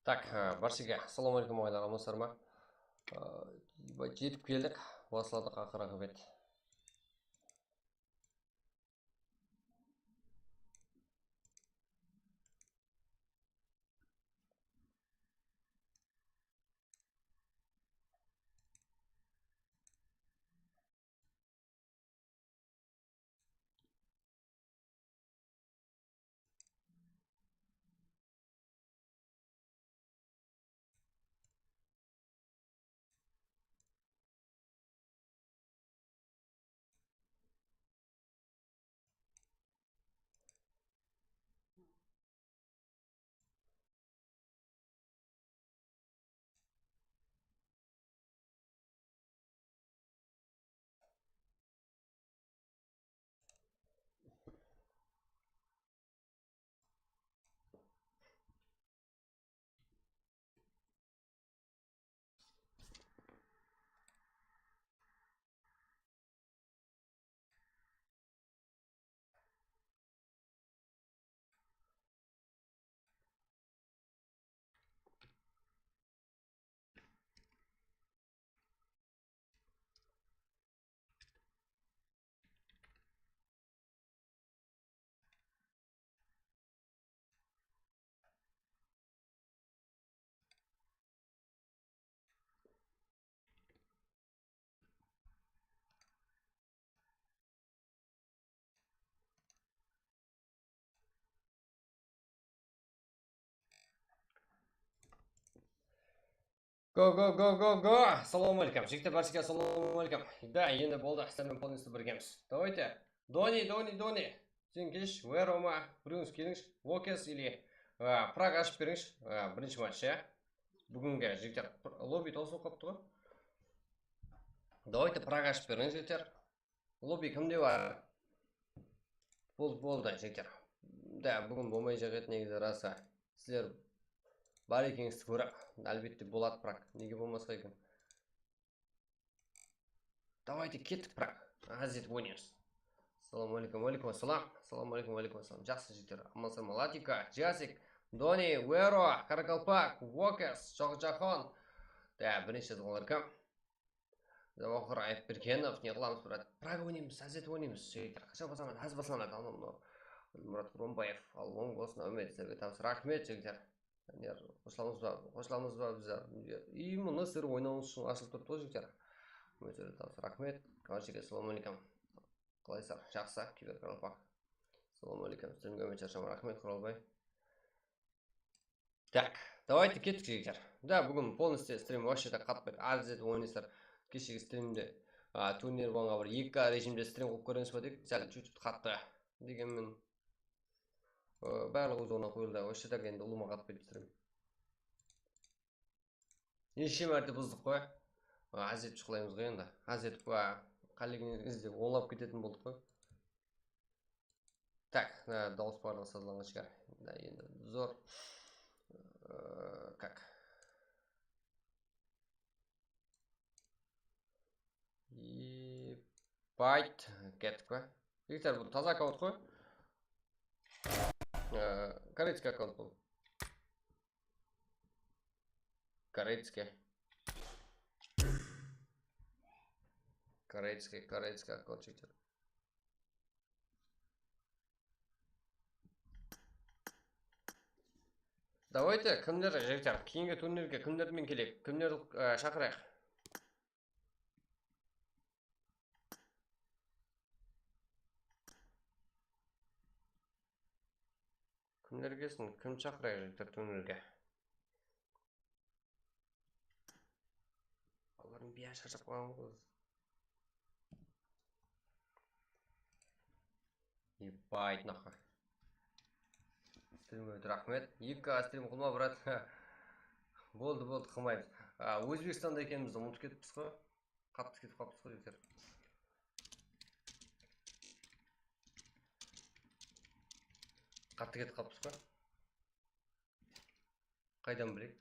Так, баршаға ассалаумағалейкум ағайлар, амансыздар ма? Жетіп келдік, бастадық ақырғы бет. Го! Ассалаумағалейкум. Жігіттер, баршаға ассалаумағалейкум. Да, енді болды, сіздермен полностью біргеміз. Давайте. Дони. Сен келші, Верома, біреуіңіз келіңіз. Вокес или Прага ашып беріңіз. Бірінші матч, иә? Бүгінгі жігіттер, лобби таусылып қалыпты ғой. Давайте Прага ашып беріңіз, жігіттер. Лобби кімде бар? Болды, жігіттер. Да, бүгін болмай жағет негізі раса. Сіздер бар екеніңізді көріп, әлбетте болады Праг. Неге болмасқа екен? Давайте кеттік Праг. Азет ойнаймыз. Ассалаумағалейкум, ассалам. Жақсы жігіттер. Амансыздар ма? Латика, Жасик, Дони, Веро, Каракалпак, Вокес, Шоқжахон. Да, бірінші жазылғандар кім? Завохор Айпбергенов, не қыламыз, брат. Прага ойнаймыз, Азет ойнаймыз. Жігіттер, қашан басамын, аз басамын. Мұрат Құромбаев, ал оң болсын, үмет сіздерге табыс. Рахмет жігіттер. Қосыламыз ба біздер. И мұны сіздер ойнауыңыз үшін ашылып тұрды ғой жігіттер. Өздері табыс. Рахмет. Баршаға ассалаумағалейкум. Қалайсыздар? Жақсы, Кибер Қаралпақ. Ассалаумағалейкум. Стримге өте шама рахмет, Құралбай. Так, давайте кеттік жігіттер. Да, бүгін полностью стрим вообще так қатпайды. Азет ойнайсыздар. Кешегі стримде турнир болғанға бір 2К режимде стрим қылып көріңіз ба дейік. Сәл чуть-чуть қатты. Дегенмен барлығы зона қойылды. Вообще так енді ұлыма қатпайды стрим. Неше мәрте бұздық қой. Азет шықылаймыз ғой енді. Азет қалегіңізде оңлап кететін болдық қой. Так, дауыс барлығы сазыланған шығар. Да, енді зор. Как? И байт кеттік қой. Жігіттер, бұл таза аккаунт қой. Корейский аккаунт бұл. Корейский аккаунт жігіттер. Давайте, кімдер жігіттер, кейінгі турнирге кімдермен келек, кімдерді шақырайық. Кімдер келсін, кім шақырайық жігіттер турнирге. Олардың бия шашып қойған ғой. Ебайт нахуй. Стрим өте рахмет. 2К стрим қылма, брат. Болды, қылмаймыз. Өзбекстанда екенімізді ұмытып кетіппіз ғой. Қатты кетіп қалыппыз ғой жігіттер. Қатты кетіп қалыппыз ғой. Қайдан білейік?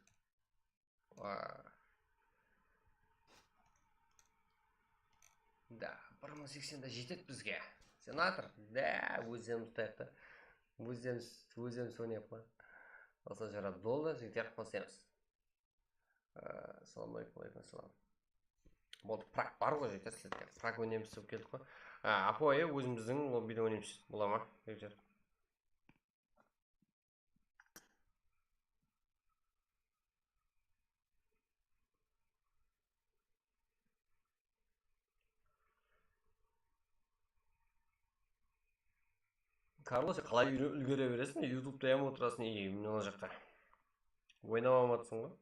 1080-да жетеді бізге. Сенатор? Да, өзіміз таяқты. Өзіміз ойнайық па. Осылай жарады болды, жігіттер қосеміз. Ассалаумағалейкум, алейкум ассалам. Болды, прак бар ғой жігіттер, сіздерге прак ойнаймыз деп келдік қой. Апой, өзіміздің лоббиде ойнаймыз, бола ма жігіттер? Карлос, қалай үлгере бересің? Ютубта ем отырасың, мына жақта. Ойнап алматсың ғой?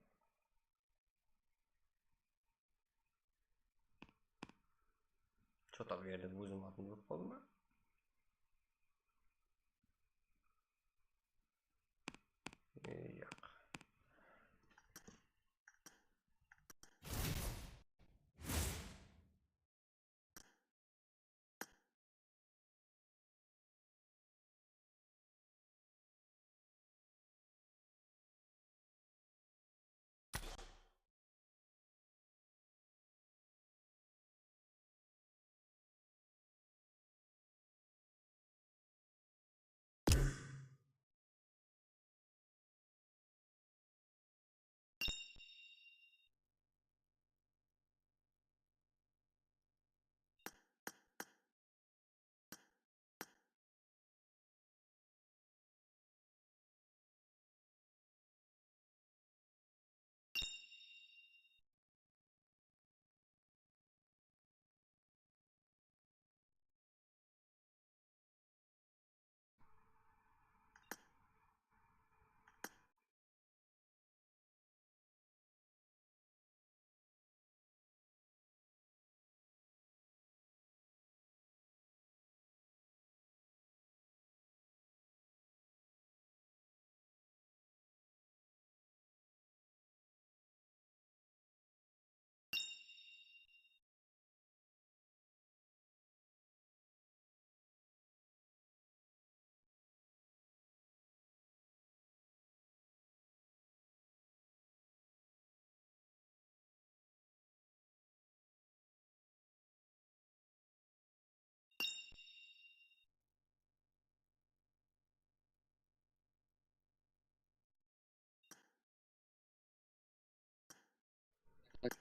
Что-то bu yerda o'zim atni ko'rib qoldim. Yo'q.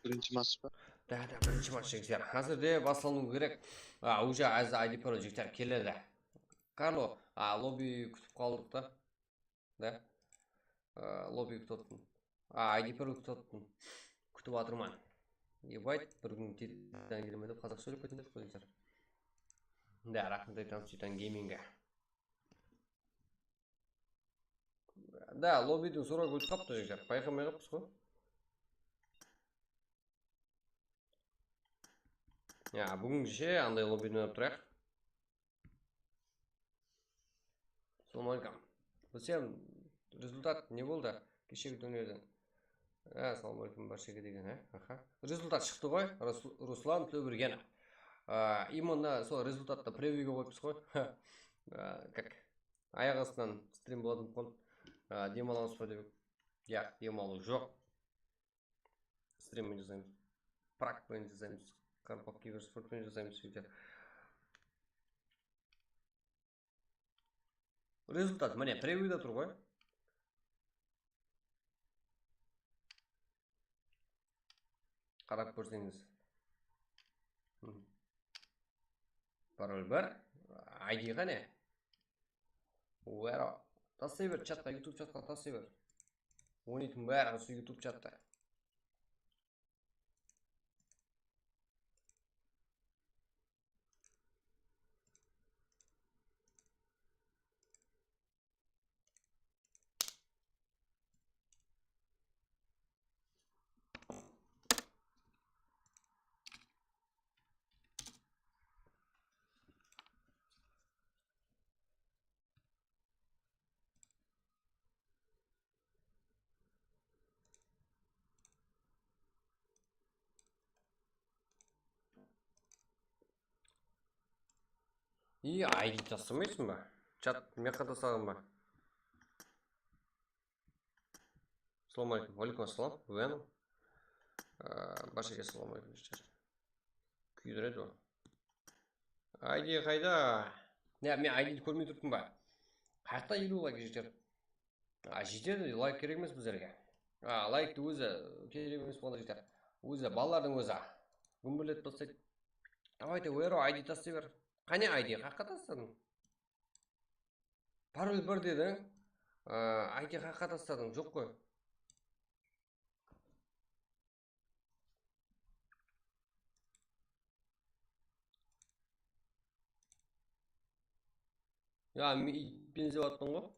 Birinci maç mı? Да, birinchi match jigitlar. Hozirda boshlanu kerak. Уже ID Pro jigitlar keladi. Karlo, lobby kutib qoldik da. Da. Lobby kutdim. ID Pro kutdim. Kutib o'tirman. Ебать, bir kun tezdan kelmay deb қазақша сөйлеп ketdim deb qo'yinglar. Да, рахмет aytamiz Titan Gamingga. Да, lobbydan so'rab o'tib qolibdi jigitlar. Payqamay qolibsiz ku. Bugungi андай lobbydan o'tib turaq. Assalomu alaykum. Bilsam, rezultat ne bo'ldi? Kechagi turnirdan. Assalomu alaykum barchaga degan, Aha. Rezultat chiqdi qo'y. Ruslan To'birganov. Именно сол результатта превьюга qo'yibsiz qo'y. Как аяқ астынан стрим bo'ladi qol. Демаламыз ба деп. Yo'q, демалу жоқ. Стрим жасаймыз. Прак жасаймыз. Карпов киберспорт жасаймыз сөйтіп. Результат міне превьюда тұр ғой. Қарап көрсеңіз. Пароль бар. ID қане? Уэро. Тастай бер чатқа, YouTube чатқа тастай бер. Ойнайтын бәрі осы YouTube чатта. И ID тастамайсың ба? Чат меқа тастадың ба? Assalomu alaykum. Alaykum assalom. Venom. Barchaga assalomu alaykum. Kuydiradi u. ID qayda? Men IDni ko'rmay turibman ba. Qayerda yurib jigitlar? Жетеді, лайк керек емес біздерге. Лайкты өзі керек емес болғанда жетер. Өзі балалардың өзі гүмбірлетіп тастайды. Давайте Уэро айди тастай бер. Қане айди, қаққа тастадың? Пароль бір дедің. Айди қаққа тастадың, жоқ қой. Итпен іздеп аттың ғой.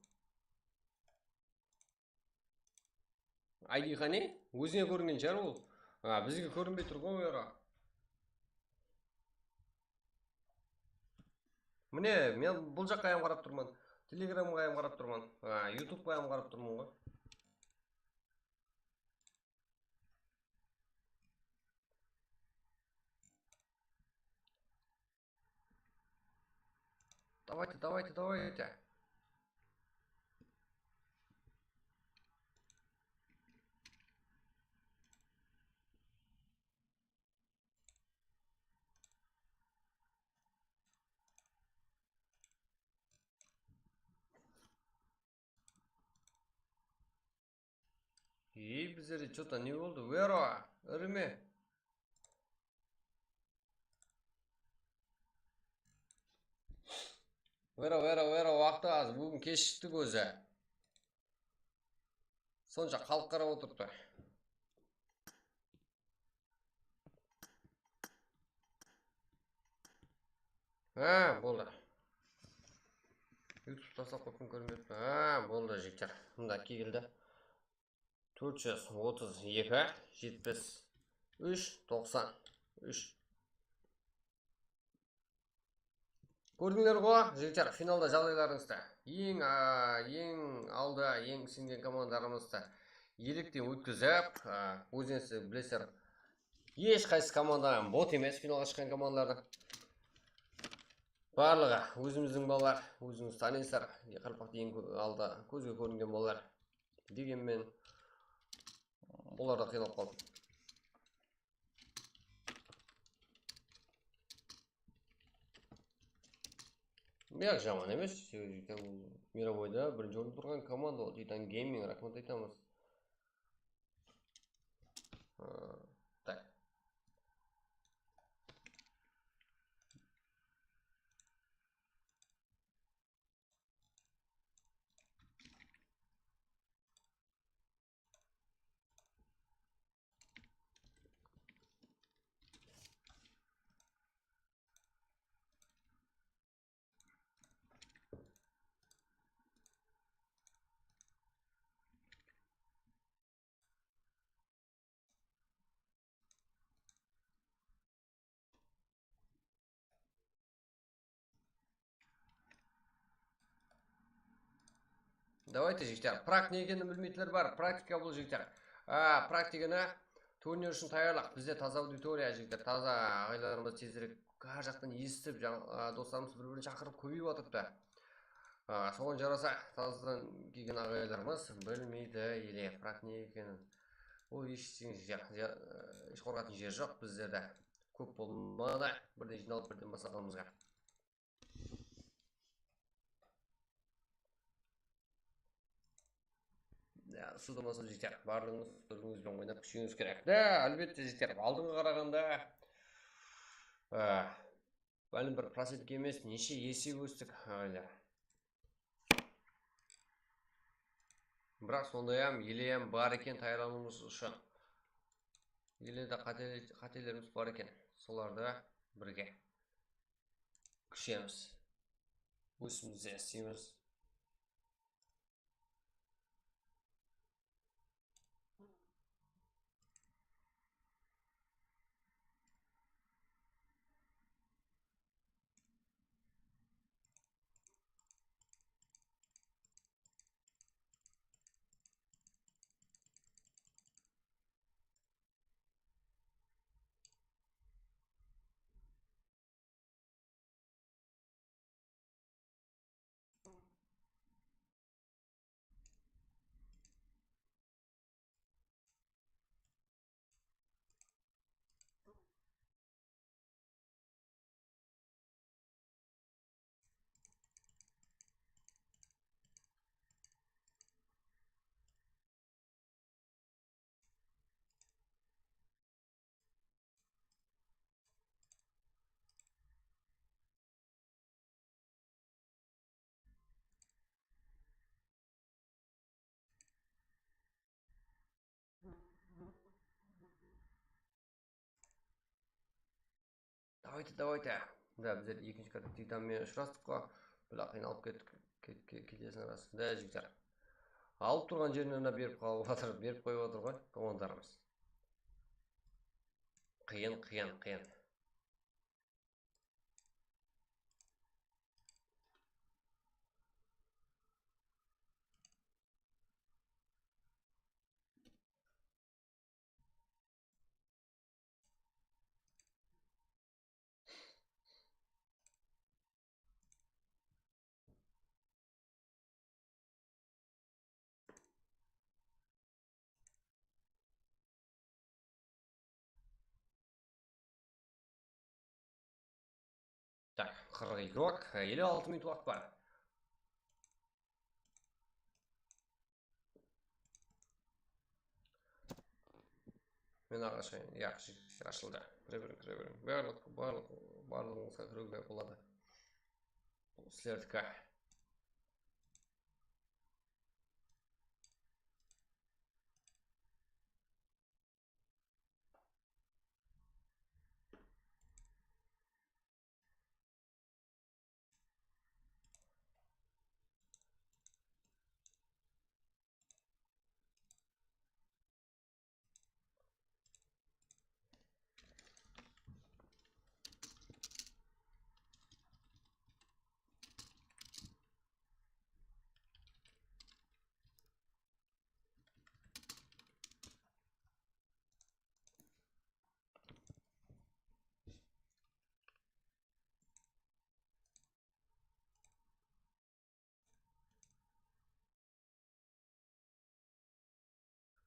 Айди қане? Өзіңе көрінген шығар ол. Бізге көрінбей тұр ғой Уэро. Міне, мен бұл жаққа аяғым қарап тұрмын. Телеграмға аяғым қарап тұрмын. Ютубқа аяғым қарап тұрмын ғой. Давайте. Біздерде что-то не болды? Уэро, іріме. Уэро, уақыты аз. Бүгін кешіктік өзі. Сонша халық қарап отырыпты. Болды. YouTube тастап қойып көрінбепті. Болды жігіттер. Мында келді. 432 73 93. Көрдіңдер ғой, жігіттер, финалда жағдайларыңызды. Ең алда, ең сіңген командарымызды еліктен өткізіп, өзіңізді білесіздер, еш қайсы команда бот емес финалға шыққан командаларды. Барлығы өзіміздің балалар, өзіңіз танисыздар, Қарпақты ең алда көзге көрінген балалар. Дегенмен оларда қиналып қалды. Жаман емес, мировойда бірінші орында тұрған команда ол Titan Gaming, рахмет айтамыз. Так. Давайте жігіттер, практика не екенін білмейтіндер бар. Практика бұл жігіттер. Практиканы турнир үшін таярлық. Бізде таза аудитория жігіттер, таза ағайларымыз тезірек қар жақтан естіп, достарымыз бір-бірін шақырып көбейіп отырыпты. Соған жараса, тазадан келген ағайларымыз білмейді еле практика не екенін. Ол еш қорқатын жер жоқ біздерде. Көп болмады, бірден жиналып бірден бастағанымызға. Судамасы жігіттер, барлығыңыз түріңізбен ойнап күшіңіз керек. Әлбетте жігіттер, алдыңғы қарағанда бәлім бір процентке емес, неше есе өстік ағайлар. Бірақ сондай-ақ елем бар екен тайрануымыз үшін. Еледе қателеріміз бар екен. Соларды бірге күшеміз. Өсімізде істейміз. Давайте. Да, біздер екінші карта титанмен ұшырастық қой. Бірақ қиналып кетесің рас. Да, жігіттер. Алып тұрған жерінен беріп қойып отыр ғой командарымыз. Қиын. Так, 42 рок, 56 минут уақыт бар. Мен ағашайын, яқшы ашылды. Кіре берің. Барлығыңызға кіруге болады. Бұл сілердікі.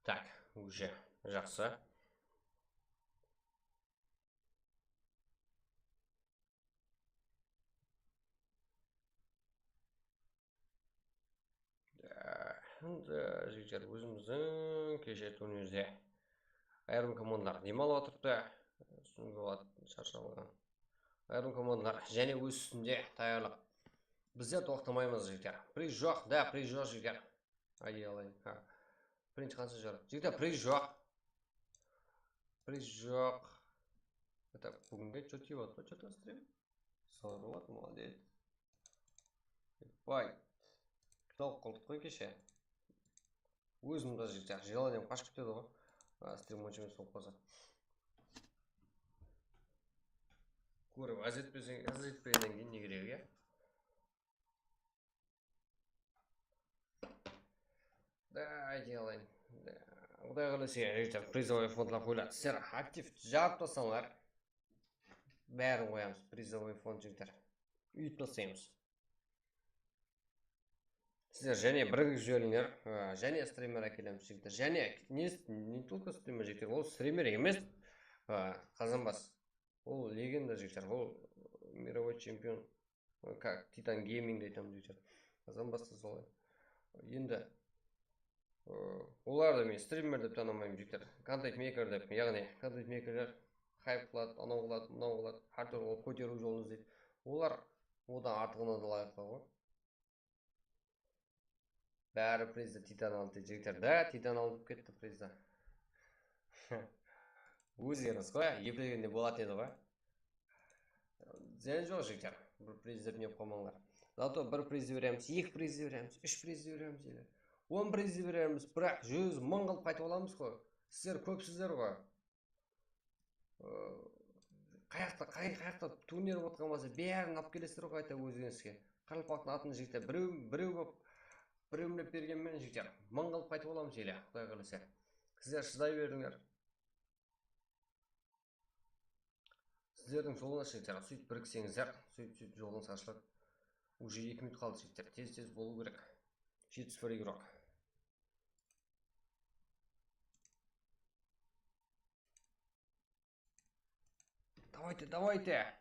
Так, уже жақсы. Жігіттер, өзіміздің кеше турнирде айырым командалар демалып отырыпты. Үстінгі болады шаршап алған. Айырым командалар және өз үстінде даярлық. Біздер тоқтамаймыз, жігіттер. Приз жоқ, да, приз жоқ, жігіттер. Айналайын. Бірінші қанша жар? Жігіттер, приз жоқ. Приз жоқ. Это бүгінге что тиіп отыр? Что-то стрим? Сорват, молодец. Бай. Кітап қылдық қой кеше. Өзімді жігіттер, желанием қашып кетеді ғой. Стрим онша емес болып қалса. Көріп, аз етпегеннен кейін не керек, иә? Да, айналайын. Құдай қаласа, жігіттер, призовой фондға қойылады. Сіздер актив жарып тастаңдар. Бәрін қоямыз, призовой фонд, жігіттер. Үйіп тастаймыз. Сіздер және бірігіп жіберіңдер, және стример әкелеміз, жігіттер. Және не только стример, жігіттер, ол стример емес, Қазанбас. Ол легенда, жігіттер, ол мировой чемпион. Как Титан Гейминг айтамын, жігіттер. Қазанбасты солай. Енді оларды мен стример деп танымаймын, жігіттер. Контент мейкер деп, яғни контент мейкерлер хайп қылады, анау қылады, мынау қылады, әртүрлі көтеру жолын іздейді. Олар одан артығына да лайыққа ғой. Бәрі призді Титан алды, жігіттер. Да, Титан алып кетті призді. Өздеріңіз қой, епілгенде болатын еді ғой. Зән жоқ, жігіттер. Бір приздер не қоймаңдар. Зато бір призді береміз, 2 призді береміз, 3 призді береміз, 10 призді береміз, бірақ 100 мың қылып қайтып аламыз ғой. Сіздер көпсіздер ғой. Қайақта турнир отқан болса, бәрін алып келесіздер ғой қайта өзіңізге. Қарылпақтың атын, жігіттер, біреу болып біреумлеп бергенмен, жігіттер, мың қылып қайтып аламыз еле, құдай қаласа. Сіздер шыдай бердіңдер. Сіздердің жолыңыз, жігіттер, сөйтіп біріксеңіздер, сөйтіп жолыңыз ашылады. Уже 2 минут қалды, жігіттер, тез болу керек. 7-0 игрок. Давайте.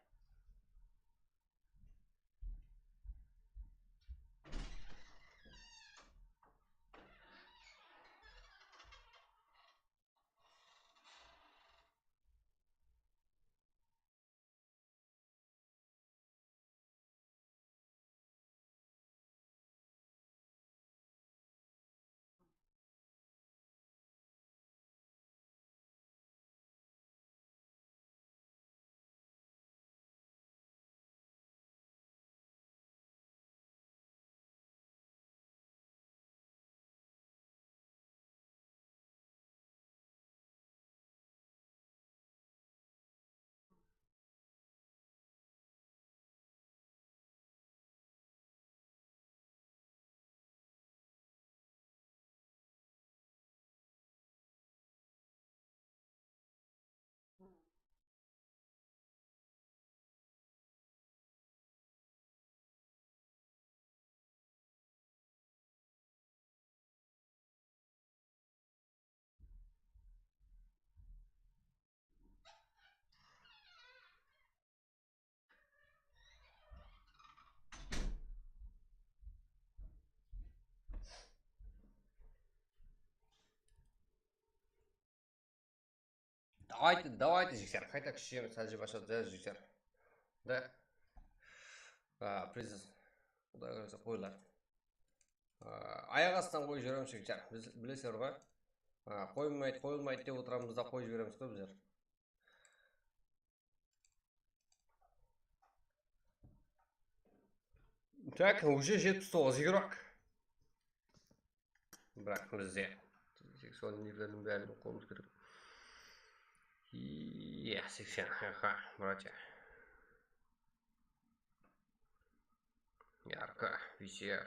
давайте жігіттер, қайта күшейеміз, әлже башады жігіттер. Да. Призис. Құдай қаласа қойлар. Аяқ астынан қойып жібереміз жігіттер. Біз білесіздер ғой. Қойылмайды деп отырамыз да қойып жібереміз ғой біздер. Так, уже 79 игрок. Бірақ бізде 80 нелердің бәрін оқуымыз керек. 80, ага, братья. Ярко, VCF,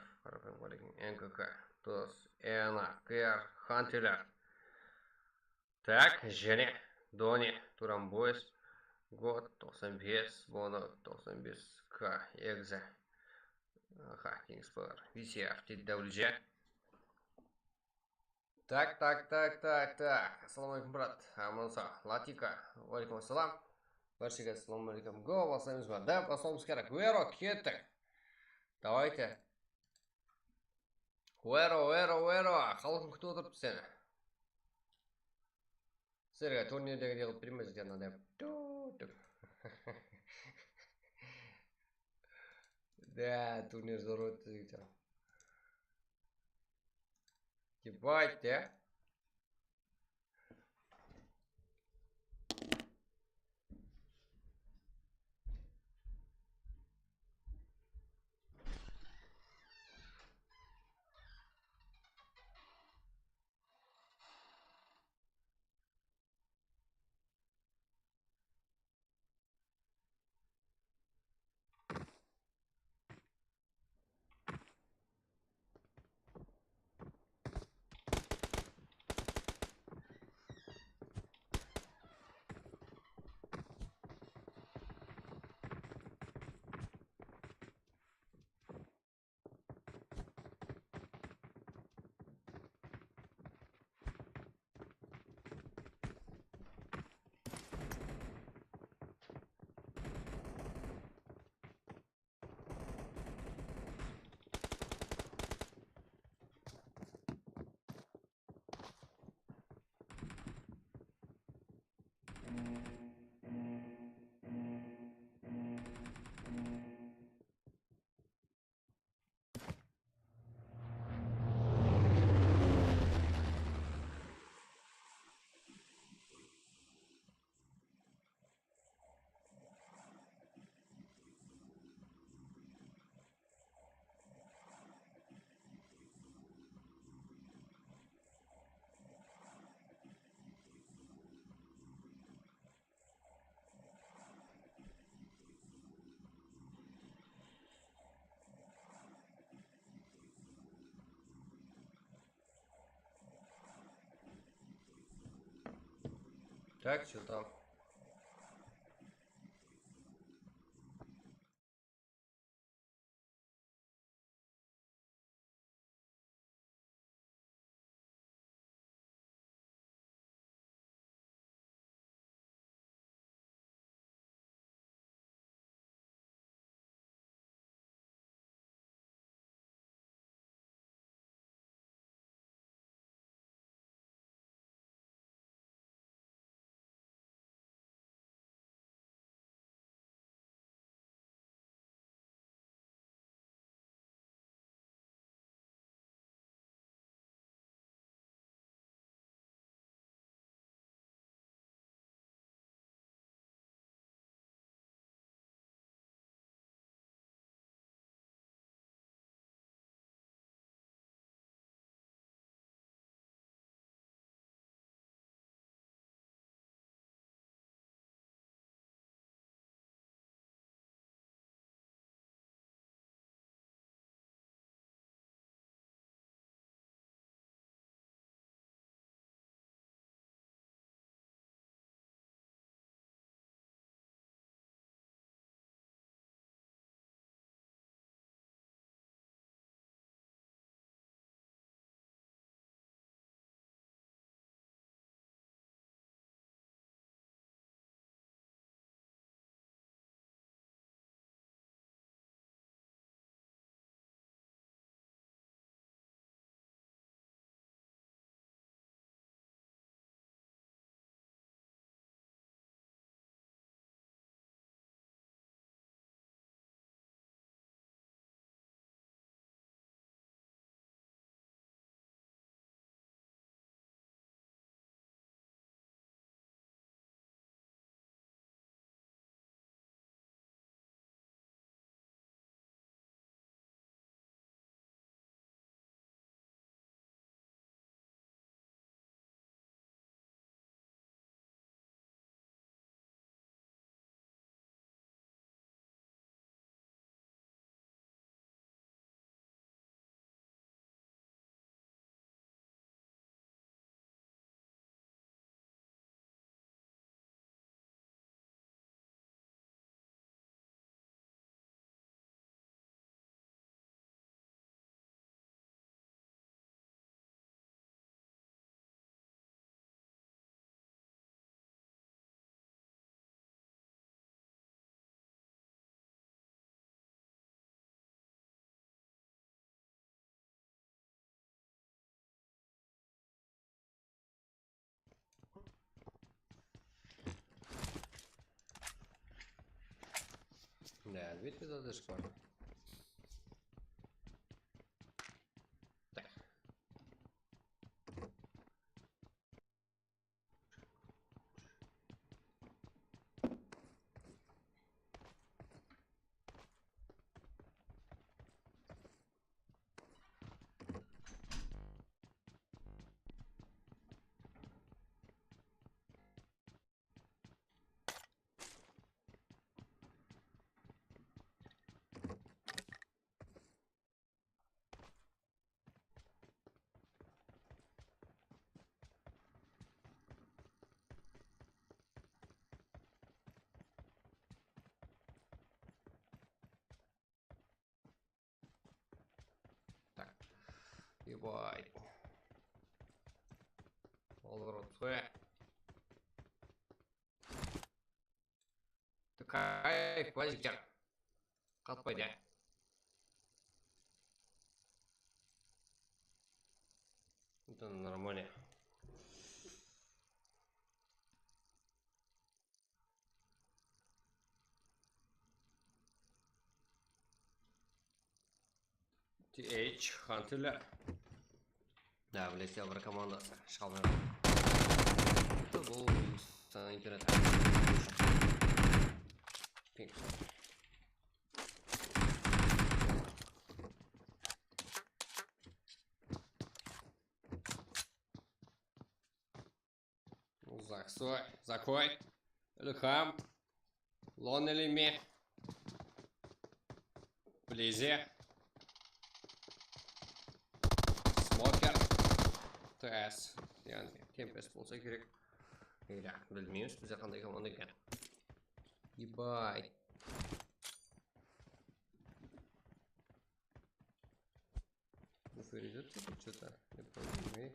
НКК, ТОС, ЭНА, КР, Хантелер. Так, және Дони, Турамбойс, Год, 95, Боно, 95, К, Экзе. Ага, Кингспор, VCF, TWG. Так. Ассаламу алейкум, брат. Аманса, Латика. Алейкум ассалам. Баршаға ассаламу алейкум. Го, басаймыз ба. Да, басуымыз керек. Уэро, кеттік. Давайте. Уэро. Халқын күтіп отырып сені. Сіздерге турнирдегі деғып береміз ден адам. Да, турнир зор өтті жігіттер. Ебать, да? Так, что там? Әлбетте задержка бар. Так. Так. Ебать. Поворот. Такая квазик. Қатпайды. Это нормально. TH Hunter. Да, влетел в командасы. Шалмер. Это был интернет. Пинг. Заксой, закой. Лихам. Лонелими. Близи. Смокер. ТС. Yani Tempest olsa gerek. Öyle bilmiyoruz. Bize kanday komanda ekan. Ебать. Буфер идет что-то? Не помню.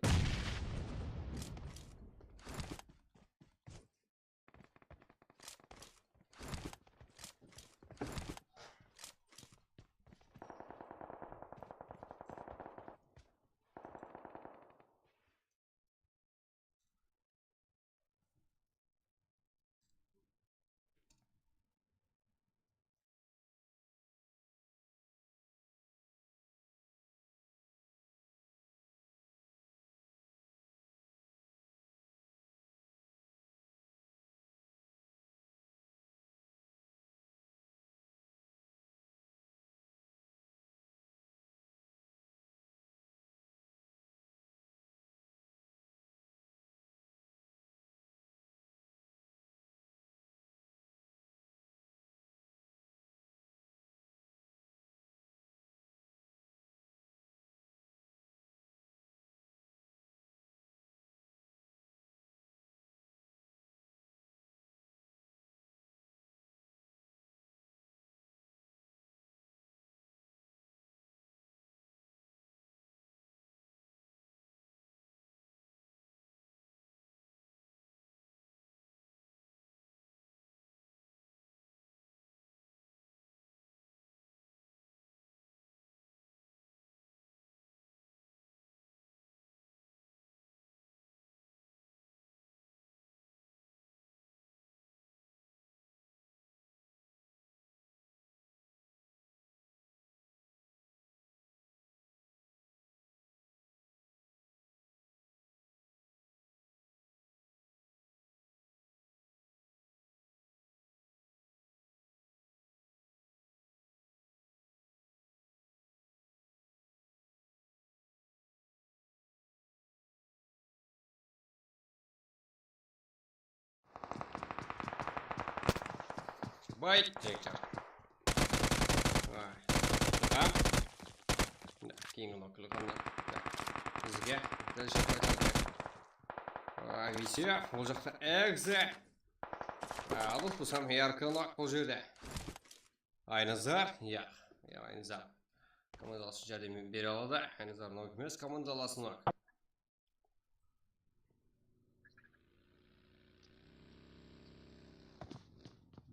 Байт. Да, кинул около. Бізге висия ол жақта экзе алып бұсам яркынақ бұл жерде Айназар Айназар командаласын жәрдемін бере алады. Айназар нок емес, командаласын нок.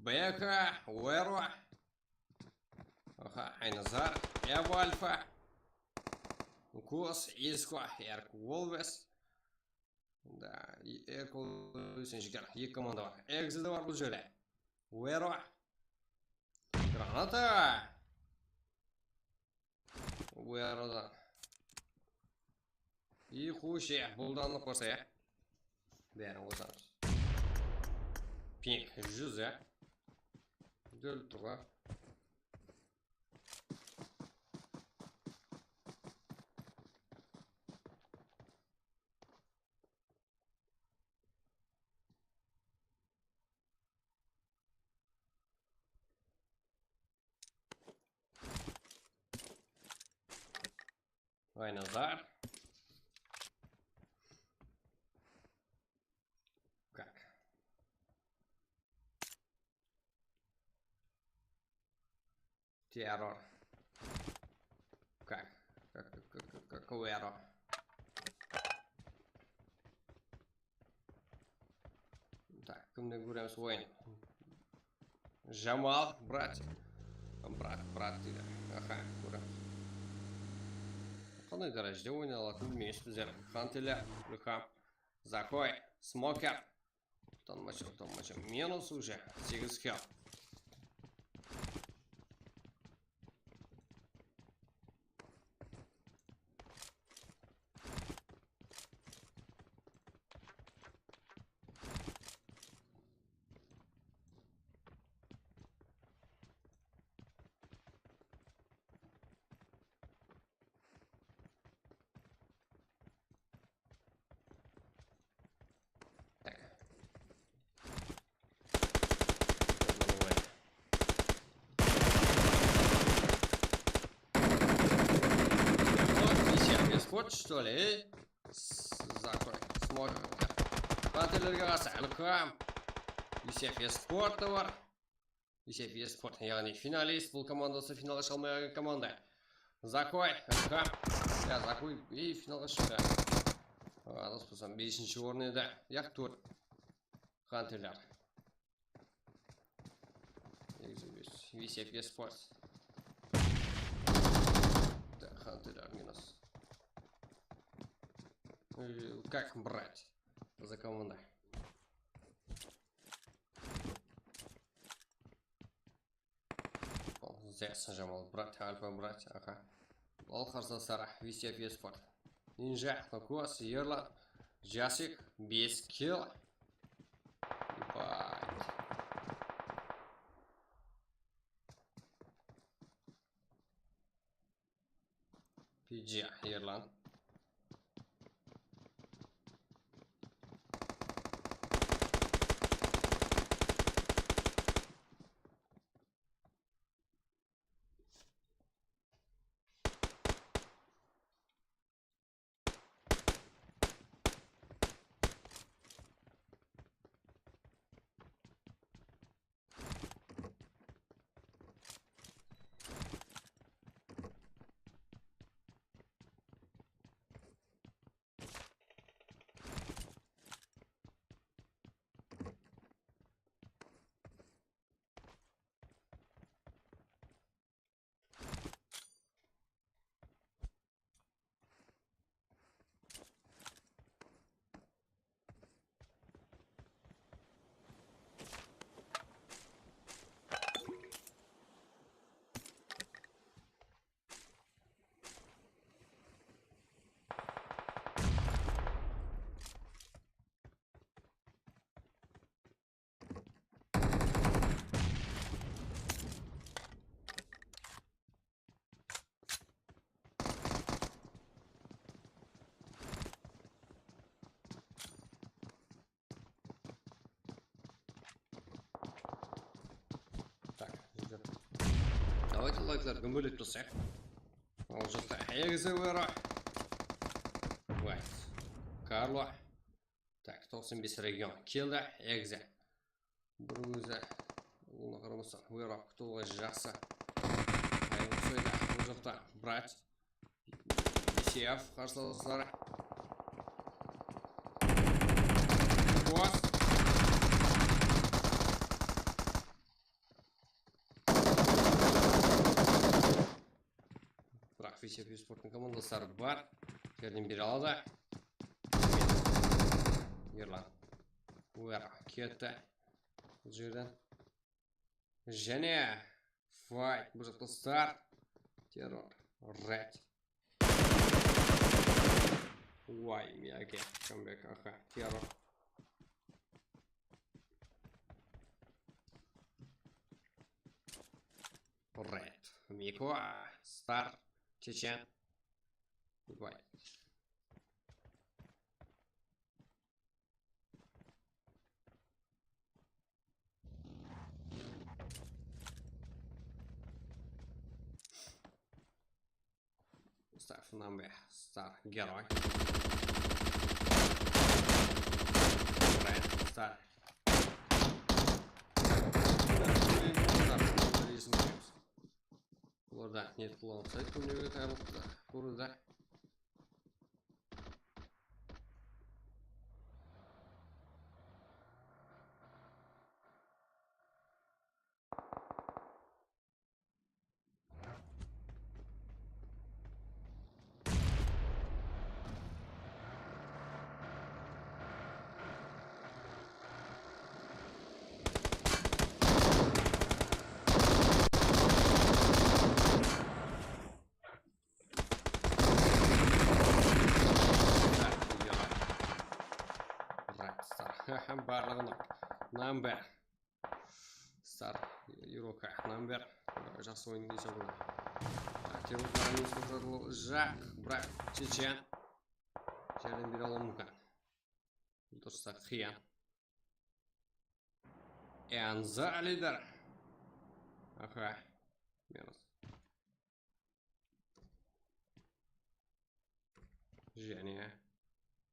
Бека Уэро Айназар Эво Альфа Укус Иско Эрк Волвес. Да, Эрк Волвес жігер. Екі команда бар. Экзеде бар бұл жерде. Уэро Granata! Bu aradan. İyi kuş ya. Buldanlık olsa ya. Beğenin olsanız. Pink. Yüz ya. Döl tuğa. Войназар. Как? Террор. Как? Какой эррор? Так, кімді көреміз ойын. Жамал, брат. Брат дейді. Аха, көреміз. Қандай гаражда ойналатын білмейміз біздер. Хантелі, Люхам, Закой, Смокер. Танмачым. Минус уже. 8 хел. Спорт, что ли? Закрой. Смотрим. Пантелерге қарсы Юсеф Еспорт бар. Юсеф Еспорт, яғни финалист. Бұл командасы финалға шыға алмай команда. Закой. Я Закой и финалға шықты. Адас болсам 5-ші орын еді. Яқ 4. Хантелер. Юсеф Еспорт. Хантелер минус. Как брать за командой? Здесь нажимал брать, альфа брать, ага. Алхарса Сара, Юсеф Еспорт. Нинджа, Нокос, Ерлан, Джасик, без килла. Пиджа, Ерлан. Давайте лайклар гүмбөлөт болсақ. Ол жақта Эгзе өра. Вайт. Карло. Так, 95 регион. Келді Эгзе. Бір өзі. Оны қарамастан. Өра құтылға жақсы. Айылсойда. Ол жақта брат. Юсеф қарсыластары. Бос. Юсеф Еспорттың командасылары бар. Жерден бере алады. Ерлан. Уэр кетті. Бұл жерден. Және Файт. Бұл жақта старт. Террор. Ред. Уай, мияке. Камбек. Аха. Террор. Ред. Мико. Старт. Чечен. Уай. Ставь нам стар герой. Стар. Burada net kullanılsaydı bunu tarafta burada. Барлығын намбер стар юрока намбер жақсы ойын десе болады. Жақ бірақ чечен жерден бере алуы мүмкін. Дұрыста қиян Энза лидер. Аха минус және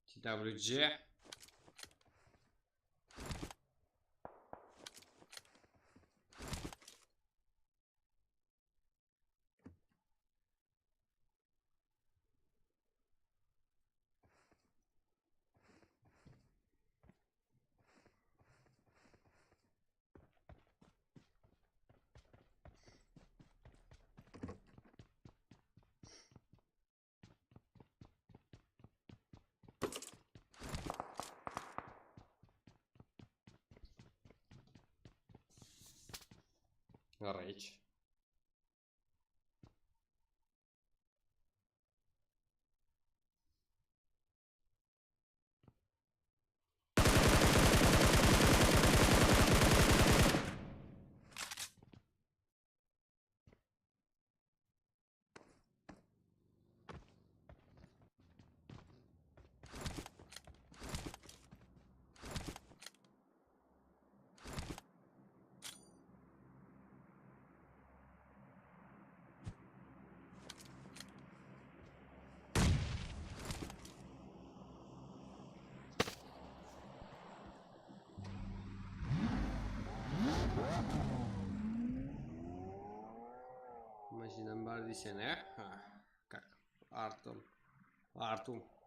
TWG. Рейч. Машинам бар дейсен, как Артум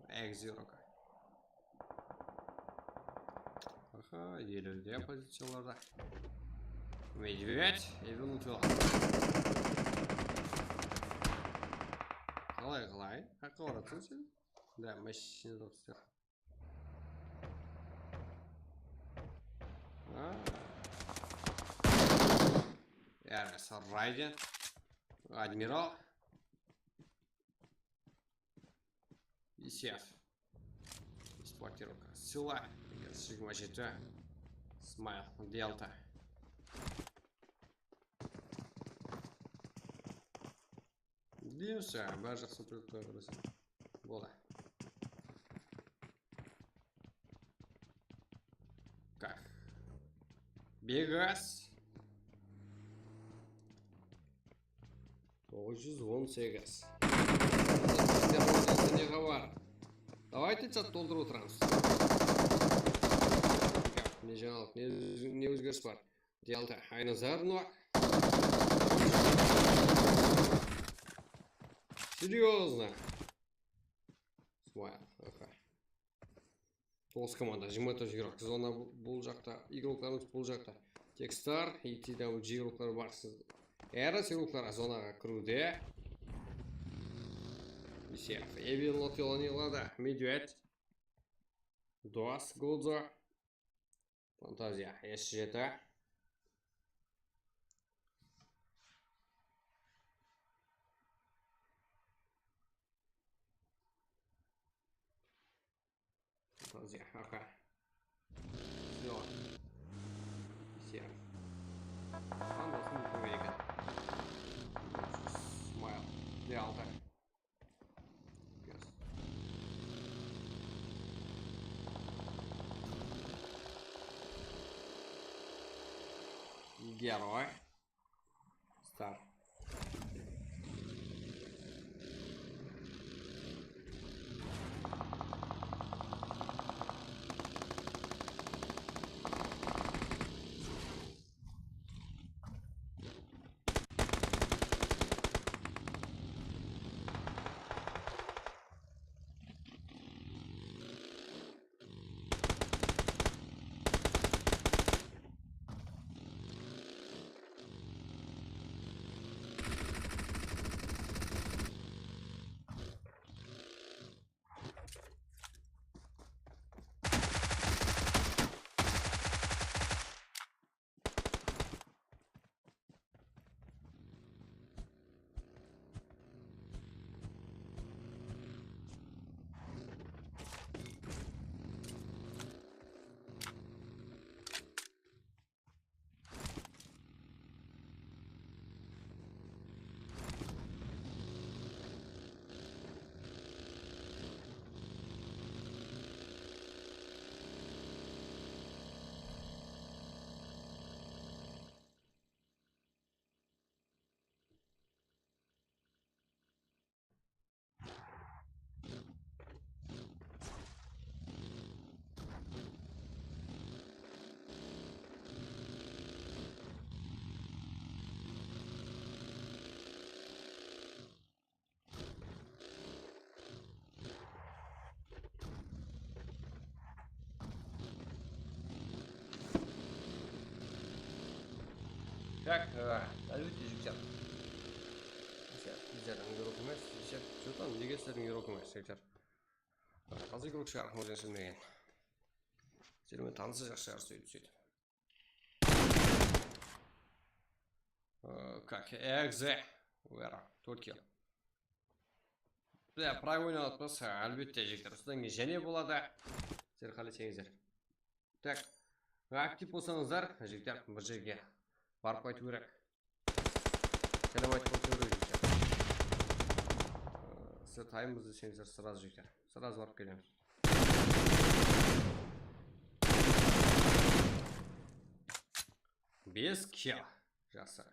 X0. Аха, елерде позицияларда. Медведь и Венутила. Қалай, қаққа баратсың сен? Да, машина допстер. Ярес Райден. Адмирал. Исеф. Эксплуатировка. Сила. Сигма жеті. Смайл. Делта. Дейміз, бәрі жақсы тұрып көресің. Болды. Как? Бегас. 918. Давайте чат толтырып отырамыз. Не жаңалық, не өзгеріс бар. Делта, Айназарнова. Серьезно. Смайл, аха. 9 команда, 23 игрок. Зона бұл жақта, игрокларымыз бұл жақта. Текстар и TWG игроклары барсыз. Әрі игроклар зонаға кіруде. Исеф, Эвин Лотиланилада, Медведь. Дуас, Гудзо. Фантазия, S7. друзья. Ага. Все. Все. Ладно, смотрим, повелика. Смайл. Реалта. Герой. Стар. Так, әлбетте жігіттер. Біздердің герой емес, что-то неге сіздердің герой емес, жігіттер. Қазір герой шығар, өзен сілмеген. Сіздермен танысы жақсы шығар сөйтіп. Как, экзе. Уэра, Токио. Бля, прай ойнап болса, әлбетте жігіттер. Содан кейін және болады. Сіздер қалесеңіздер. Так, актив болсаңыздар, жігіттер, бір жерге барып қайту керек. Сәлем айтып қайту керек жігіттер. Сіздер таймыз десеңіздер сразу жігіттер. Сразу барып келеміз. Без килл. Жақсы.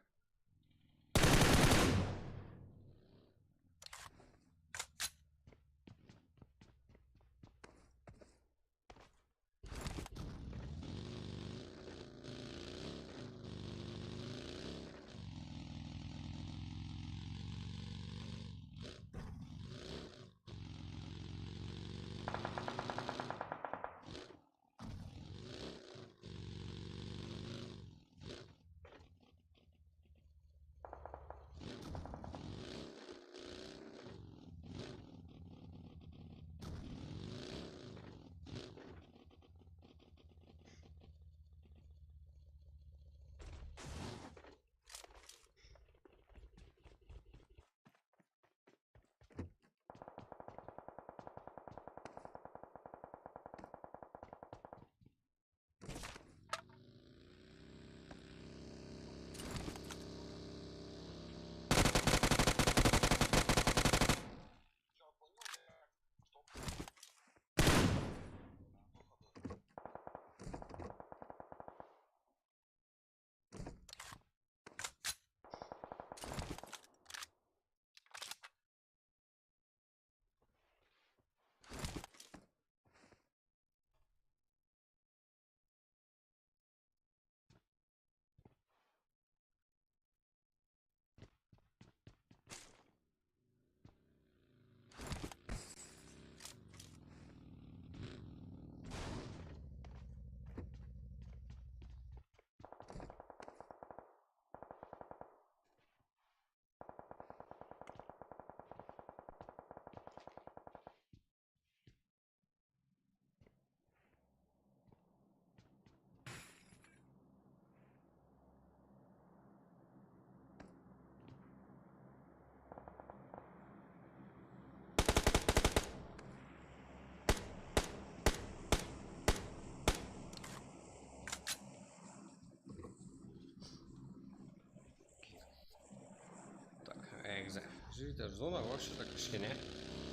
жігіттер, зона вообще-то кішкене.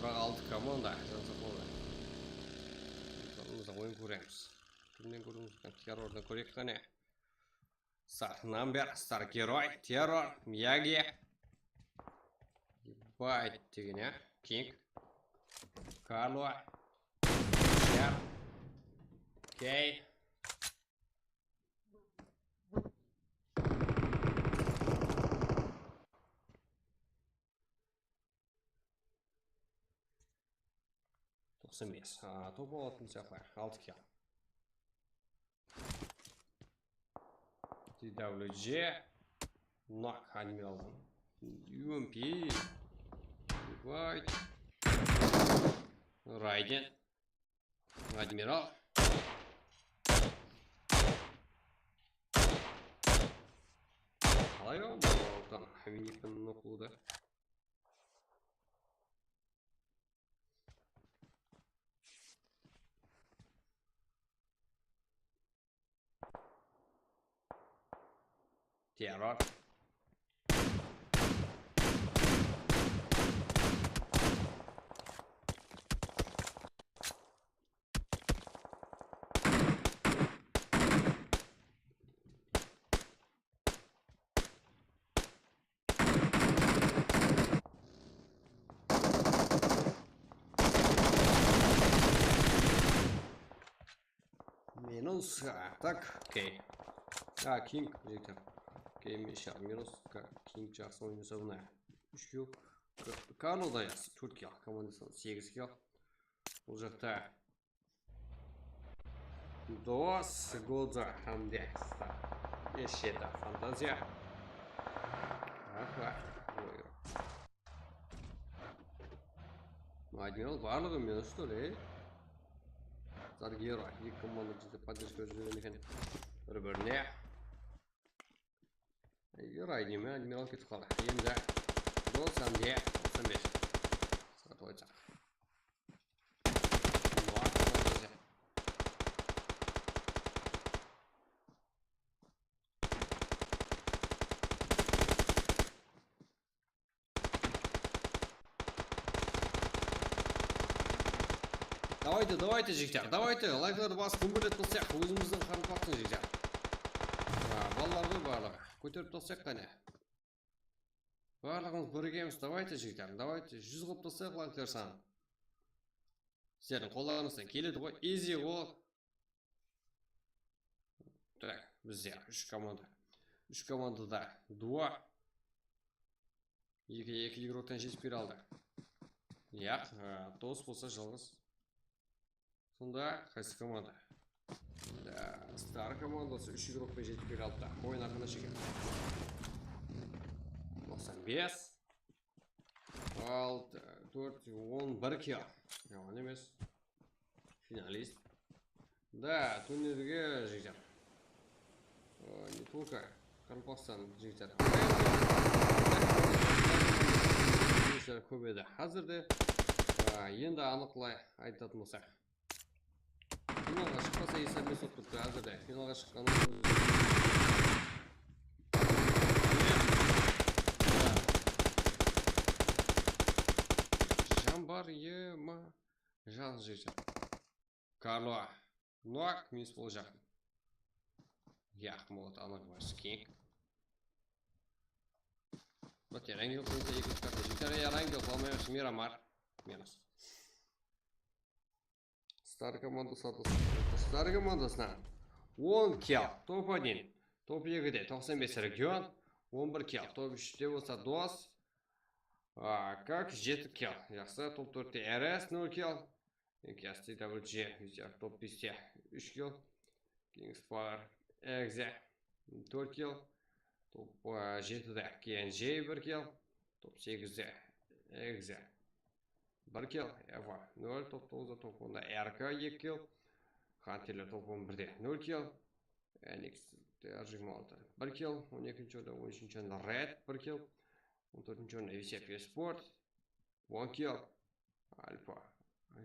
Бірақ 6 команда жансақ болды. Сонымызда ойын көреміз. Кімнен көреміз? Террордан көрек қане. Стар номер, стар герой, террор, Мияги. Ебать деген, я? Кинг. Карло. Шер. Кей. Емес. Топ болатын сияқты 6 килл. TWG Нок адмиралдан. UMP Вайт Райден Адмирал. Қалай ол болған Хавиникпен оқылды. Terror. Минус. Так, окей. Кинг, жігіттер. Кеймешер минус Кинг жақсы ойнаса бұна 3 килл. Карлода ясы 4 килл. Командасынан 8 килл. Бұл жақта Дос Годза Хамде Ешеда Фантазия. Адмирал барлығы минус тұр, Заргера, екі команда жеде поддержка жүрген екен бір-біріне. Райдеме, адмирал кетіп қалды. Енді Дос Хамде 95. Сағат ойца. Давайте, жігіттер, давайте, лайкларды бас, кім білет болсақ, өзіміздің қарым-қақтың жігіттер. Балаларды барлығы, көтеріп тосақ қане. Барлығымыз біргеміз, давайте жігіттер, давайте, 100 қып тосақ лайклар саны. Сіздердің қолдарыңыздан келеді ғой, ези ғой. Так, біздер 3 команда. 3 командада 2. 2 игроктан жетпей алды. Яқ, дос болса жалғыз. Сонда қайсы команда? Стар командасы 3 игрокпен жетпей алды. Ойын ақына шекен. 95. 6, 4, 10, 1 килл. Яғын емес. Финалист. Да, турнирге жігіттер. Не только Қарпақстан жігіттер. Жігіттер көп еді. Қазірде енді анықлай айтатын болсақ. Финалға шықпаса есәбе соқтықты әзірде. Финалға шыққаны Жамбар ема жан жүйші. Карло. Нуак мес бол жақын. Яқ молат анық бар Кинг. Вот я рангел қойынса екінші қарты. Жігітері я рангел қалмайыз Мирамар. Минус. Стар командасына 10 килл, топ 1, топ 2-де 95 регион, 11 килл, топ 3-де болса Дос, как 7 килл, яқсы, топ 4-де РС 0 килл, Кесті WG, топ 5-де 3 килл, Kingspire, Экзе 4 килл, топ 7-де KNJ 1 килл, топ 8-де Экзе 1 килл, Эва 0, топ 9-да топ 10-да РК 2 килл, Хантерлер топ 11-де 0 килл, Эникс TR26 1 килл, 12-ші орында 13-ші орында Ред 1 килл, 14-ші орында Висепия Спорт 1 килл, Альфа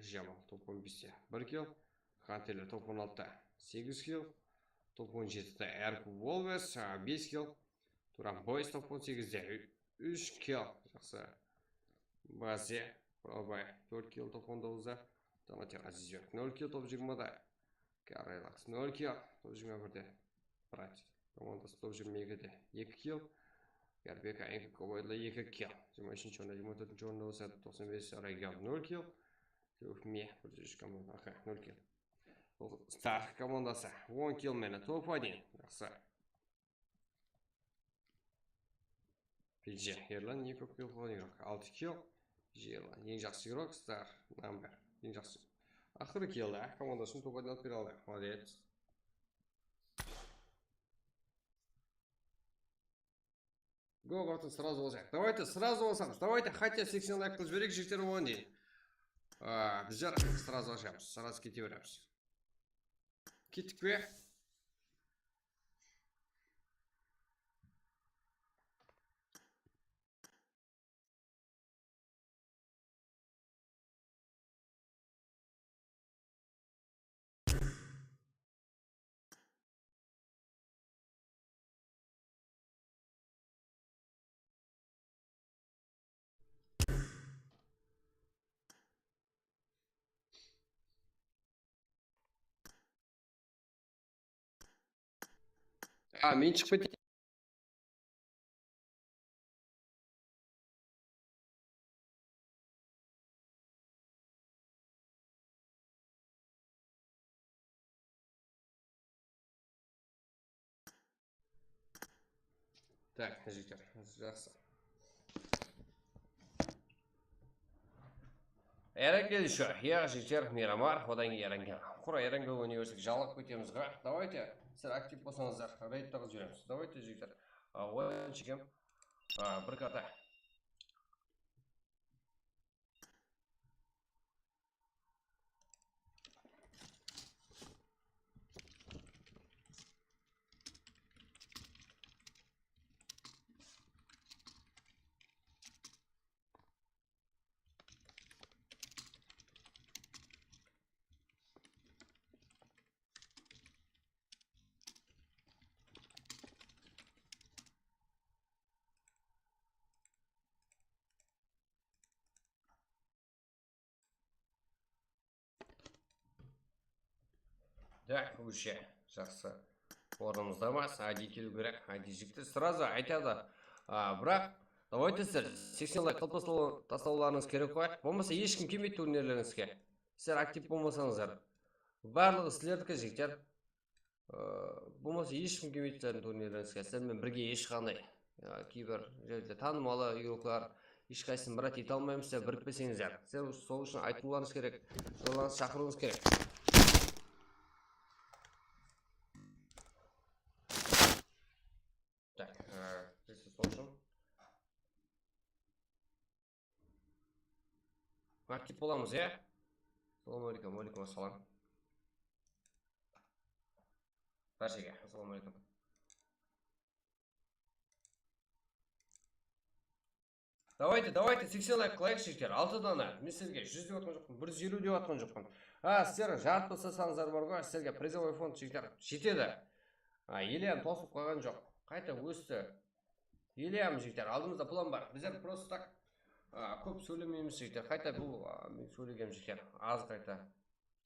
Жамал топ 15-де 1 килл, Хантерлер топ 16-да 8 килл, топ 17-де Эрку Волвес 5 килл, Туран Бойс топ 18-де 3 килл, жақсы. Базе. Пробай. 4 kill топ 19'da. Donatien Aziz yok. 0 kill топ 20'da. Карелакс 0 kill топ 21'de. Брать. Командасы топ 22'de 2 kill. Гарбека Энка Ковайдла 2 kill. 23 орында 24 орында болса 95 Райгал 0 kill. Төфме бірінші команда. Аха 0 kill. Стар командасы 10 kill мені топ 1. Жақсы. Пиджи Ерлан не көп kill қойған игрок. 6 kill. Жерлан ең жақсы игрок. Стар номер. Ең жақсы. Ақыры келді. Командасын топ 1 алып бере алды. Молодец. Го братан сразу olacak. Давайте сразу olsam. Давайте хотя 80 лайк қылып жіберейік жігіттер оған дейін. Біздер сразу ашамыз. Сразу кете береміз. Кеттік пе? Мен шығып кетейін. Так, жігіттер, жақсы. Эрангел еще. Я жігіттер Мирамар, одан кейін Эрангел. Құра Эрангел университет жалып кетеміз ға. Давайте, сіздер актив болсаңыздар, рейдтағы жүреміз. Давайте жігіттер. Ойын чекем. Бір ката. Так, уже жақсы. Орнымызда ма? Айди келу керек. Айди жігіттер сразу айтады. Бірақ, давайте сіздер 80 лайк қылып тастауларыңыз керек қой. Болмаса ешкім келмейді турнирлеріңізге. Сіздер актив болмасаңыздар. Барлығы сіздердікі жігіттер. Болмаса ешкім келмейді сіздердің турнирлеріңізге. Сіздермен бірге ешқандай кейбір жерде танымалы игроклар ешқайсысын брать ете алмаймыз, сіздер бірікпесеңіздер. Сіздер сол үшін айтуларыңыз керек. Жолаңыз шақыруыңыз керек. Актив боламыз, е? Ассалаумалейкум, алейкум ассалам. Бәршеге, ассалаумалейкум. Давайте, 80 лайк қылайық жігіттер. 6 дана. Мен сіздерге 100 деп атқан жоқпын, 150 деп атқан жоқпын. Сіздер жарты жасасаңыздар бар ғой, сіздерге призовой фонд жігіттер жетеді. Елем тосып қойған жоқ. Қайта өсті. Елем жігіттер, алдымызда план бар. Біздер просто так көп сөйлемейміз жігіттер. Қайта бұл мен сөйлегем жігіттер. Аз қайта.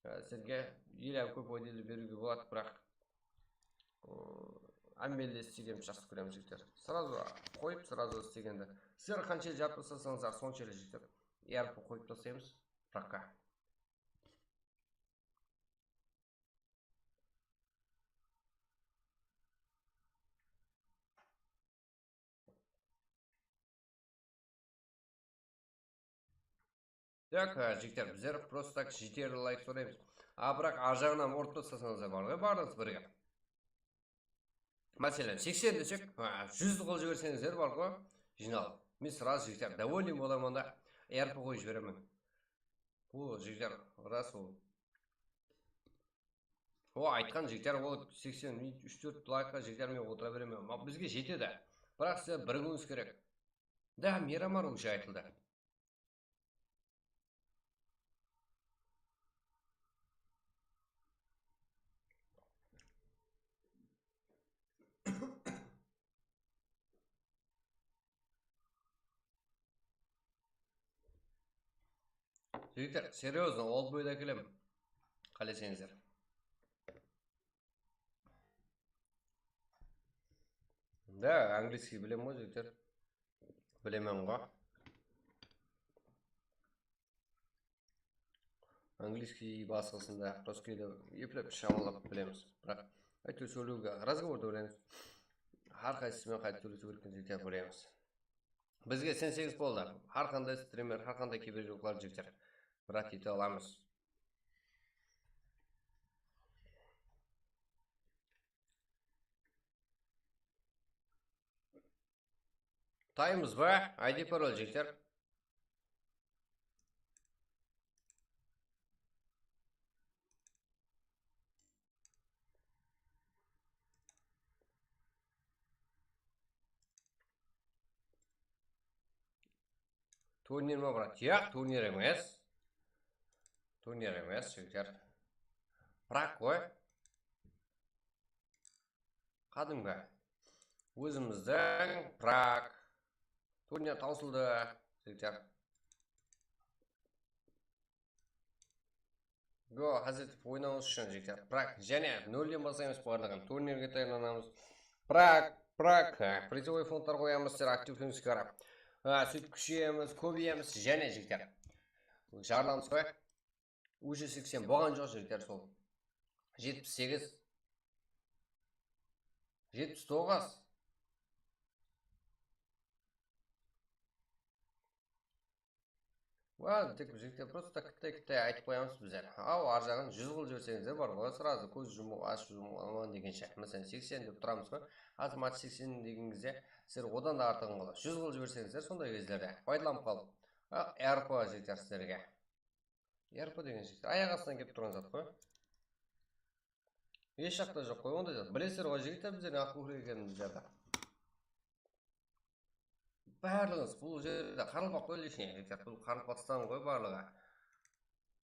Сіздерге елем көп ойделі беруге болады, бірақ әмбелде істеген жақсы көремін жігіттер. Сразу қойып, сразу істегенді. Сіздер қанша жарып тастасаңыздар, сонша жігіттер. ERP қойып тастаймыз. Пока. Так, жігіттер, біздер просто так жетерлі лайк сұраймыз. Бірақ жағынан орып тастасаңыздар бар ғой, барыңыз бірге. Мәселен, 80 десек, 100 қол жіберсеңіздер бар ғой, жиналып. Мен сразу жігіттер, доволен боламын онда, ERP қойып жіберемін. Ол жігіттер, рас ол. Айтқан жігіттер, ол 80 минут 3-4 лайкқа жігіттермен отыра беремін. Бізге жетеді. Бірақ сіздер бірігіңіз керек. Да, Мирамар уже айтылды. жігіттер, серьезно, ол бойда келемін. Қалесеңіздер. Да, английский білем ғой, жігіттер. Білемен ғой. Английский басқасында, русскийді еплеп шамалап білеміз. Бірақ, әйтеуір сөйлеуге, разговорды білеміз. Әрқайсысымен қайта сөйлесу керек жігіттер білеміз. Бізге сенсеңіз болды. Әрқандай стример, әрқандай кибержоқлар жігіттер. Брат ете аламыз. Таймыз ба? ID пароль жігіттер. Турнир ма, брат? Яқ, турнир емес. Турнир емес, жігіттер. Праг қой. Қадымға. Өзіміздің Праг. Турнир таусылды, жігіттер. Го, Hazretов ойнауыз үшін, жігіттер. Праг. Және 0-ден басаймыз барлығын. Турнирге тайынанамыз. Праг. Призовой фондтар қоямыз, актив функция қарап. Сөйтіп күшейеміз, көбейеміз, және жігіттер. Жарыламыз қой. Уже 80 болған жоқ жігіттер сол. 78. 79. Тек жігіттер просто кіттай айтып қоямыз біздер. Ау, ар жағын 100 қыл жіберсеңіздер бар ғой, сразу көз жұму, аш жұму дегенше. Мысалы 80 деп тұрамыз ғой. Азамат 80 деген кезде сіздер одан да артығын қалады. 100 қыл жіберсеңіздер сондай кездерде пайдаланып қалып. РП жігіттер сіздерге. РП деген жігіттер аяқ астынан келіп тұрған зат қой. Еш жақта жоқ қой, ондай зат. Білесіздер ғой жігіттер біздердің ақылы екеніміздерді. Барлығыңыз бұл жерде қарылбақ қой лишне, жігіттер. Бұл қарылып батыстан ғой барлығы.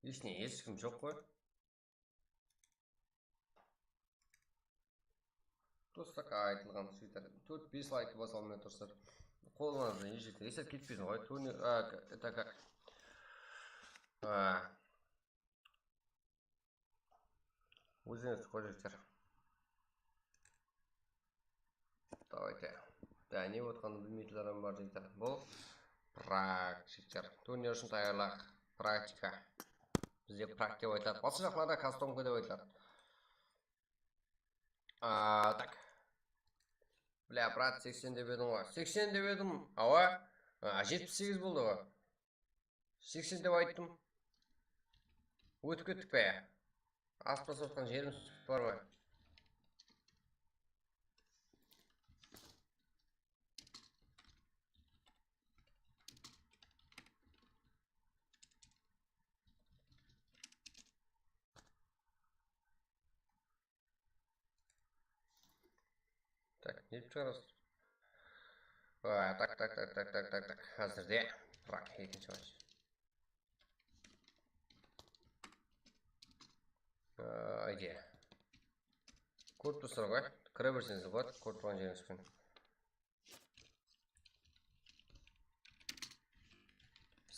Лишне ешкім жоқ қой. Просто айтылған жігіттер. 4-5 лайк баса алмай тұрсыздар. Қолыңыздан жігіттер. Есер кетпесін ғой. Турнир, это как? Өзіңіз қой жігіттер. Давайте. Да, не отқанды білмейтілерім бар жігіттер. Бұл Праг жігіттер. Турнир үшін таярлақ. Практика. Бізде прак деп айтады. Басқа жақларда кастомка деп айтады. Так. Бля, брат, 80 деп едім ғой. 80 деп едім. Ауа? 78 болды ғой. 80 деп айттым. Өтіп кеттік бе? Аспас отқан жеріміз бар ма? Так, не шығарасыз. Так. Қазірде Праг екінші матч. Айде. Код тұсыр ғой. Кіре берсеңіз болады, код тұрған жеріңізбен.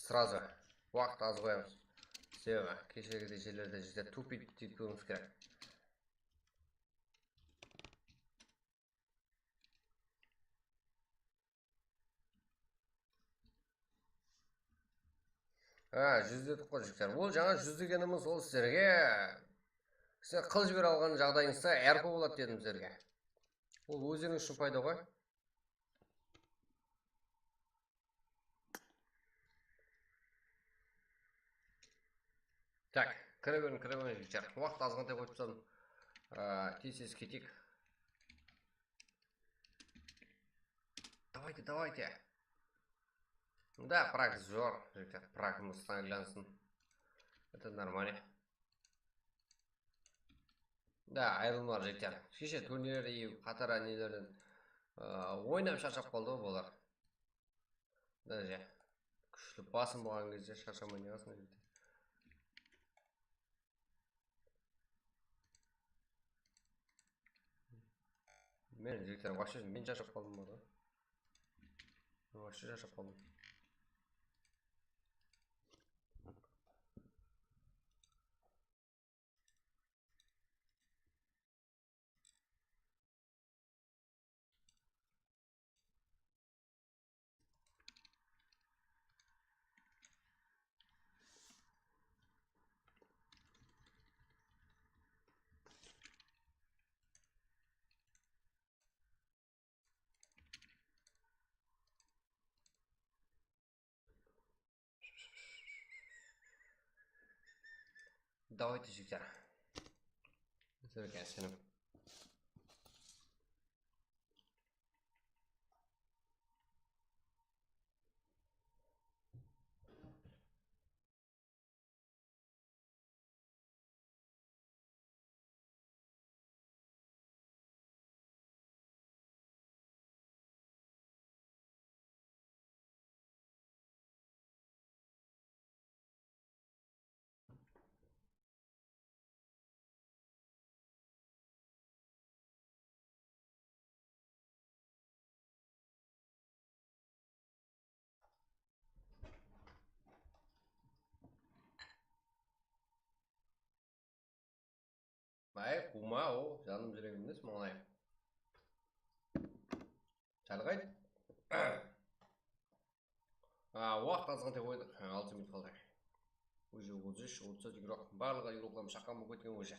Сразу уақыт аз қоямыз. Себебі кешегідей жерлерде жете тупит дейтуіміз керек. Жүздедік қой жігіттер. Ол жаңа жүздегеніміз ол сіздерге сіздер қыл жібер алған жағдайыңызда әрпі болады дедім сіздерге. Ол өздеріңіз үшін пайда ғой. Так, кіре берін жігіттер. Уақыт азғантай қойып тастадым. Тез кетейік. Давайте. Да, Праг зор, жігіттер. Прагымыз станглянсын. Это нормально. Да, айрылмар жігіттер. Кеше турнир и қатар нелерден ойнап шаршап қалды ғой болар. Даже күшті басым болған кезде шаршамай неғасын жігіттер. Мен жігіттер вообще мен шаршап қалдым ба да? Вообще шаршап қалдым. Давайте жігіттер. Сенім. Қума о, жаным жүрегім емес маңайым. Шалғайт. Уақыт азғантай қойдық. 6 минут қалды. Уже 33-30 игрок. Барлығы игрокларым шаққан болып кеткен уже.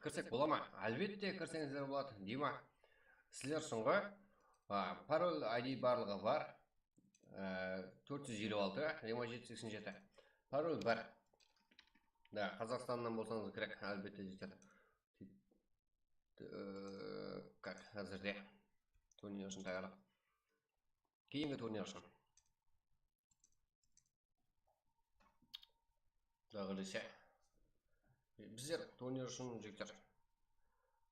Кірсек бола ма? Әлбетте кірсеңіздер болады. Дима, сіздер соңғы пароль ID барлығы бар. 456, 2787. Пароль бар. Да, Қазақстаннан болсаңыз керек, әлбетте жетеді. Как әзірде турнир үшін даярлық. Кейінгі турнир үшін. Дағылысе. Біздер турнир үшін жіктер.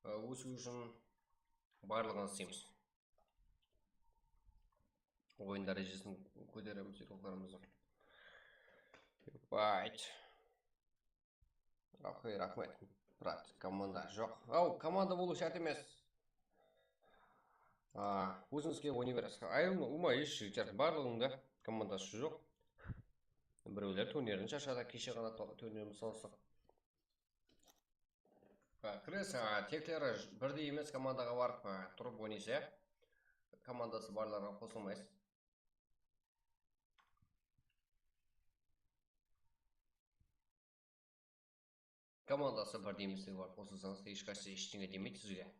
Өсу үшін барлығын істейміз. Ойын дәрежесін көтереміз игрокларымыздың. Байт. Рахмет. Брат, команда жоқ. Команда болу шарт емес. Өзіңізге ойнай бересіз. Ұма еш жігіттер барлығында командасы жоқ. Біреулер турнирін шашады, кеше ғана турниріміз соғыстық. Кірес, тектері бірдей емес командаға барып тұрып ойнайсы. Командасы барларға қосылмайсыз. Командасы бірдей еместігі бар қосылсаңыз, ешқайсысы ештеңе демейді сізге.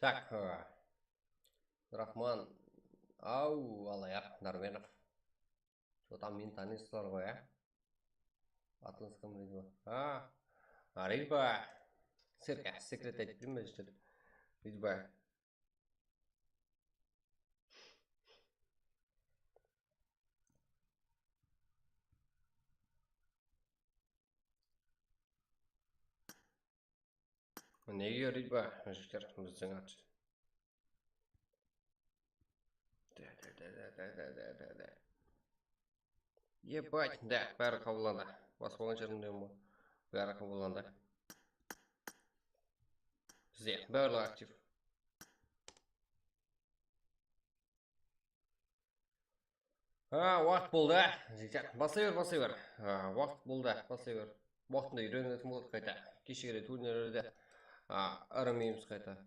Так, Рахман, ау, алаяқ, Нарменов. Что там мені танисыздар ғой, ә? Атыңыз кім Ридва? Ридва. Секрет айтып берейін бе жігіттер? Ридва. Неге Ридва, жігіттер, біздің аты? Да. Ебать, да, бәрі қабылданды. Бас болған жерімден бұл. Бәрі қабылданды. Бізде бәрі актив. Уақыт болды. Басай бер. Уақыт болды, басай бер. Уақытында үйренетін болады қайта. Кешегідей турнирлерде ырымейміз қайта.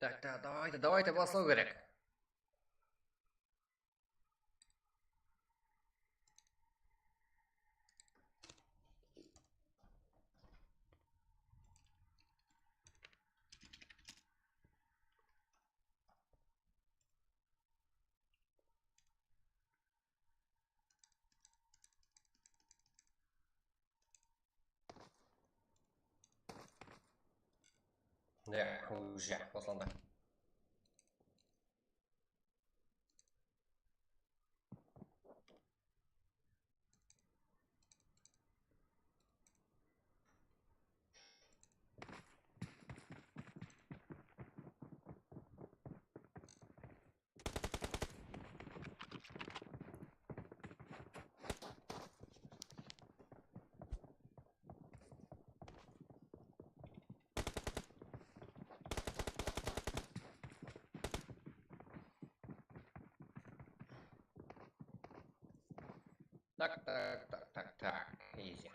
Так, давайте баслау керек. Уже басланды. Так, изи.